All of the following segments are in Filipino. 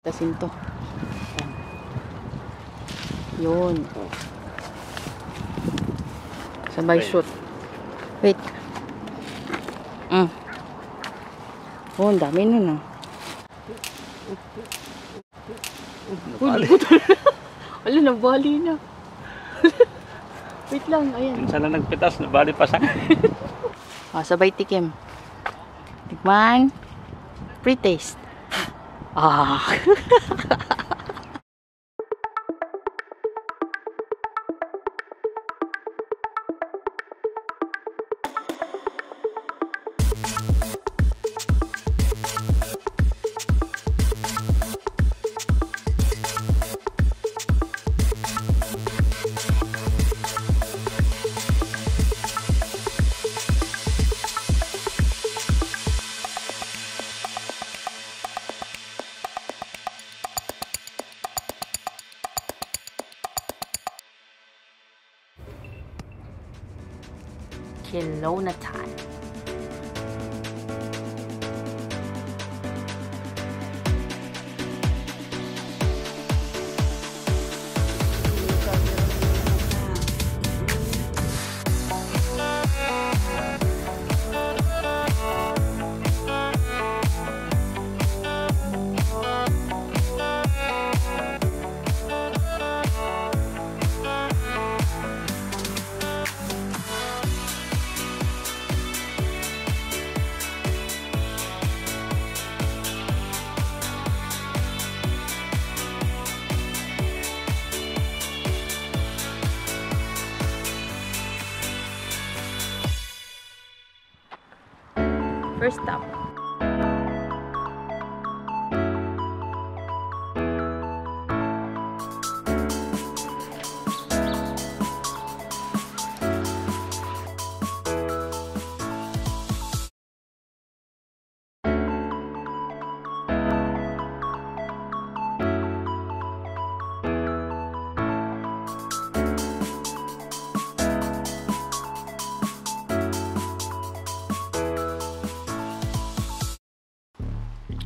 Tasin to. Yun. Sabay shoot. Wait. Oh, ang dami nun ah. Uy, wala, nabali na. Wait lang, ayan. Minsan lang nagpitas, nabali pa sa Sabay tikim. Tikman. Pre-taste. Kelowna time. First stop.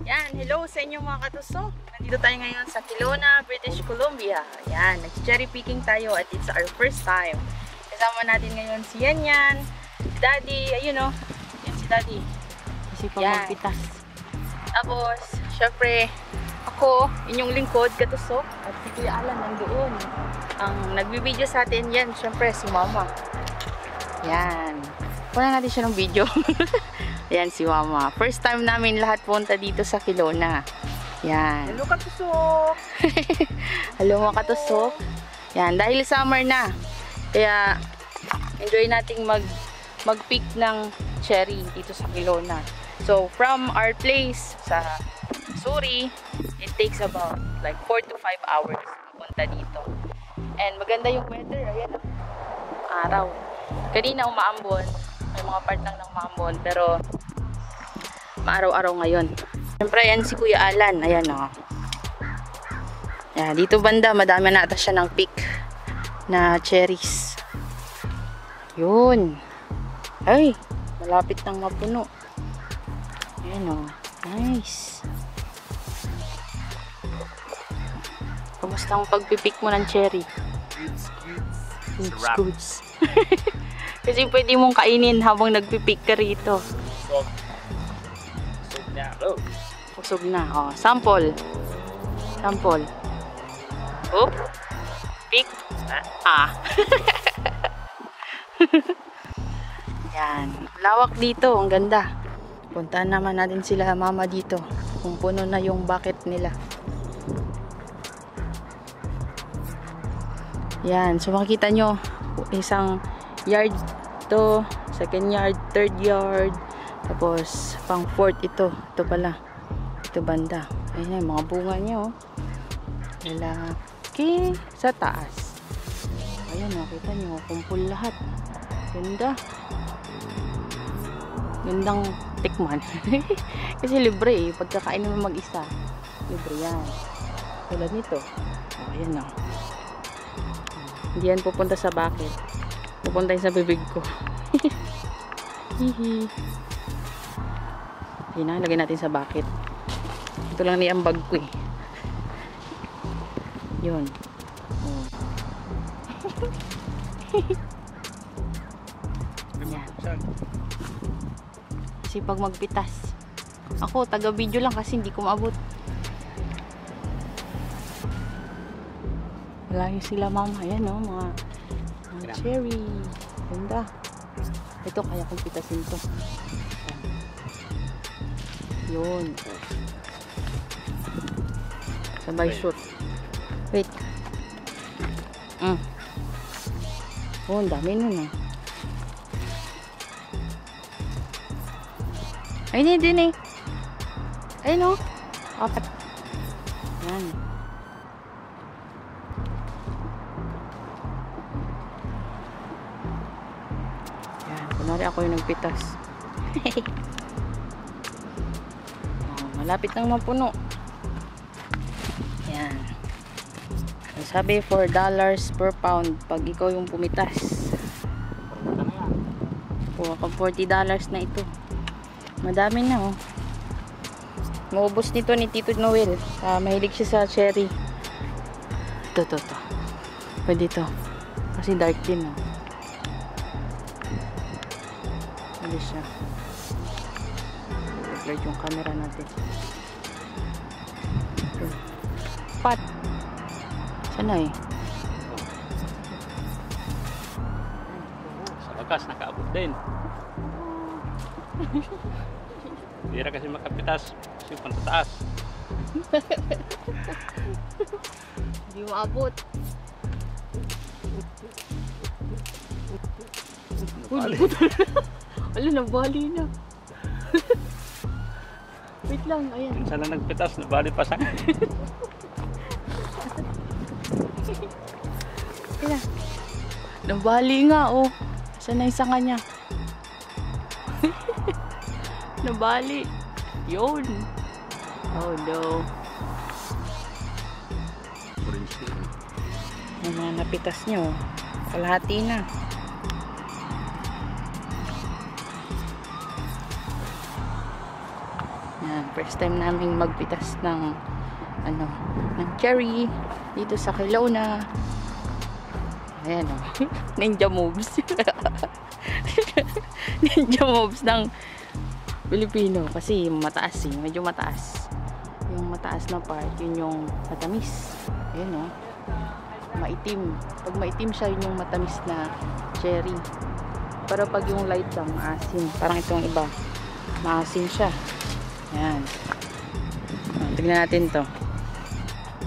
Yan, hello sa inyong mga katusok. Nandito tayo ngayon sa Kelowna, British Columbia. Yan, nag-cherry picking tayo at it's our first time. Kasama natin ngayon si Yan, si Daddy, ayun o. Yan si Daddy. Kasi pa magpitas. Tapos, syempre, ako, inyong lingkod, katusok. At si Kuya Alan nandoon. Ang nagbibideo sa atin, yan, syempre, si Mama. Yan. Kunan natin siya ng video. Ayan si Mama. First time namin lahat punta dito sa Kelowna. Yan. Hello katusok! Hello mga katusok. Yan. Dahil summer na. Kaya enjoy nating mag-pick ng cherry dito sa Kelowna. So from our place sa Suri, it takes about like 4 to 5 hours punta dito. And maganda yung weather. Ayan. Araw. Kanina umaambon. May mga part lang ng maambon, pero maaraw-araw ngayon. Siyempre, yan si Kuya Alan. Ayan o. Yan, dito banda, madami na ata siya ng pick na cherries. Yun. Ay, malapit nang mapuno. Ayan o. Nice. Kamusta ang pagpipick mo ng cherry? Goods. Kasi pwede mong kainin habang nagpipick ka rito. Busog na. Oh. Busog na. Oh, sample. Sample. Oop. Pick. Yan. Lawak dito. Ang ganda. Puntahan naman natin sila Mama dito. Kung puno na yung bucket nila. Yan. So makikita nyo. Isang yard to, second yard, third yard, tapos pang fourth ito pala, ito banda. Ayan yung mga bunga nyo, lalaki sa taas. Ayan, nakita nyo, kumpul lahat. Ganda, gandang tikman. Kasi libre eh, pagkakain mo mag-isa, libre yan. Tulad nito, ayan o. Hindi yan pupunta sa bucket, pupunta sa bibig ko. Hihi. Yun na, lagay natin sa bucket. Ito lang ni ang bag ko eh. Yun. Oh. Yan. Kasi pag magpitas, ako taga video lang kasi hindi ko maabot. Malayo sila mama. Ayan o, mga cherry. Ganda. Ito kaya kong pitasin to. Yun. Sabay shoot. Wait. Oh, ang dami nun ah. Ayun din eh. Ayun o. Apat. Yan. Yan. Kunwari ako yung nagpitas. Oh, malapit nang mapuno. Yan. Sabi $4 per pound pag ikaw yung pumitas. $40 na ito. Madami na oh. Maubos nito ni Tito Noel. Mahilig siya sa cherry. Ito. Pwede ito. Kasi dark din oh. Pwede siya. Blurred yung camera natin. Pat. Sana eh. Sa wakas, nakaabot din. Bira kasi makapitas. Kasi pantataas. Hindi maabot. Wala, nabali na. Wait lang, ayan. Minsan lang nagpitas, nabali pasang. Kaya, nabali nga oh. Saan na isa kanya? Nabali. Yun. Oh no. Yung mga napitas nyo. Kalahati na. Yan. First time namin magpitas ng ng cherry dito sa Kelowna. Ayan o. Ninja moves. Ninja moves ng Pilipino. Kasi mataas eh. Medyo mataas. Yung mataas na part, yun yung matamis. Ayan o. Maitim. Pag maitim siya, yun yung matamis na cherry. Pero pag yung light lang, maasim. Parang itong iba. Maasim siya. Ayan. Tignan natin to.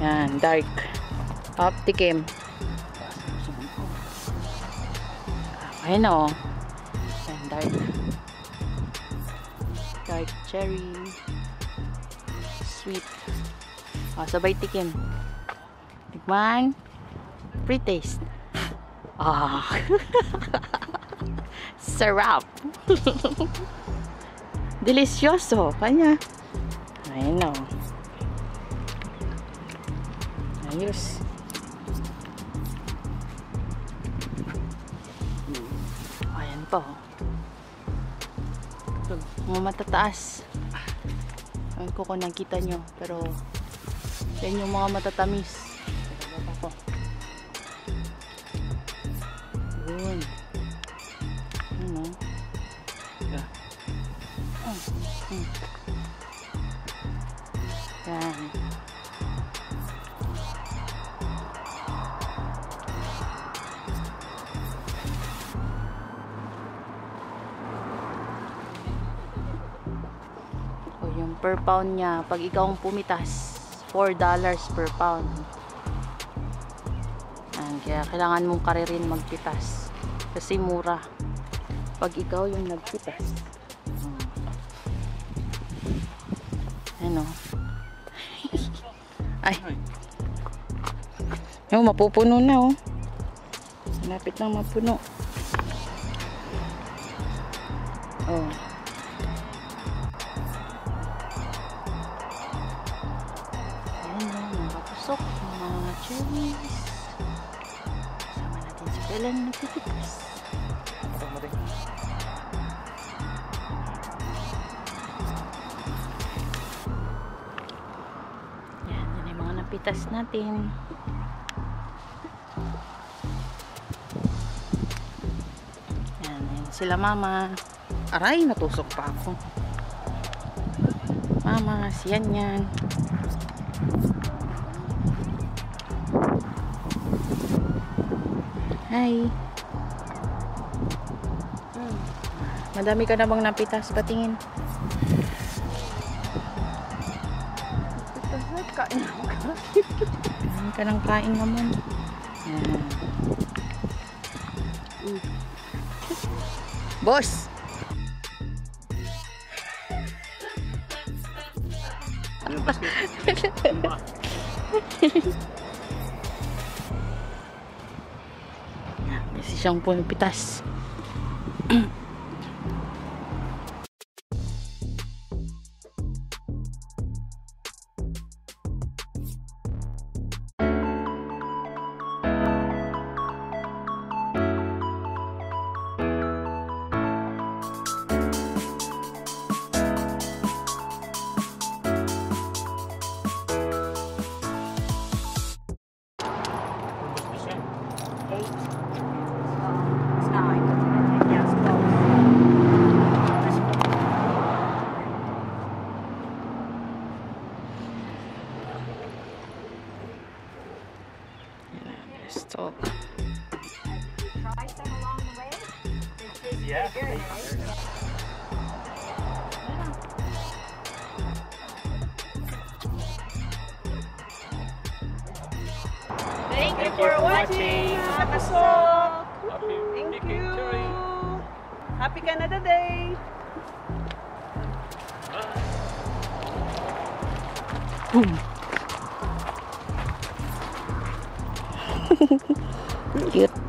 Yan, dark. Opticam. Ayan na oh. Yan, dark. Dark cherry. Sweet. Sabay tikim. Tikman. Pre-taste. Sarap. Delicioso. Kanya. Ayan na oh. Ayos. Ayan pa oh. Mga matataas. Ayan ko kung nakita nyo. Pero yan yung mga matatamis. Yun. Ano? Yeah. Yan. O yung per pound niya, pag ikaw ang pumitas, $4 per pound. Kaya kailangan mong karirin magpitas. Kasi mura. Pag ikaw yung nagpitas. Ano? Ay. Yung mapupuno na oh. Malapit na mapuno. Oh. Ayan yung mga pusok. Mga cherries. Sama natin si Bella na nagpipitas. Yan yung mga napitas natin. sila mama. Aray, natusok pa ako. Mama, si Yan. Hi. Madami ka na bang napitas? Patingin. Kain ako. Madami ka ng kain naman. Yan. Boss! Ano ba? Kasi siyang pumipitas. Stop. Yeah. Thank you for watching, mga kasok! Thank you. Happy Canada Day. Cute.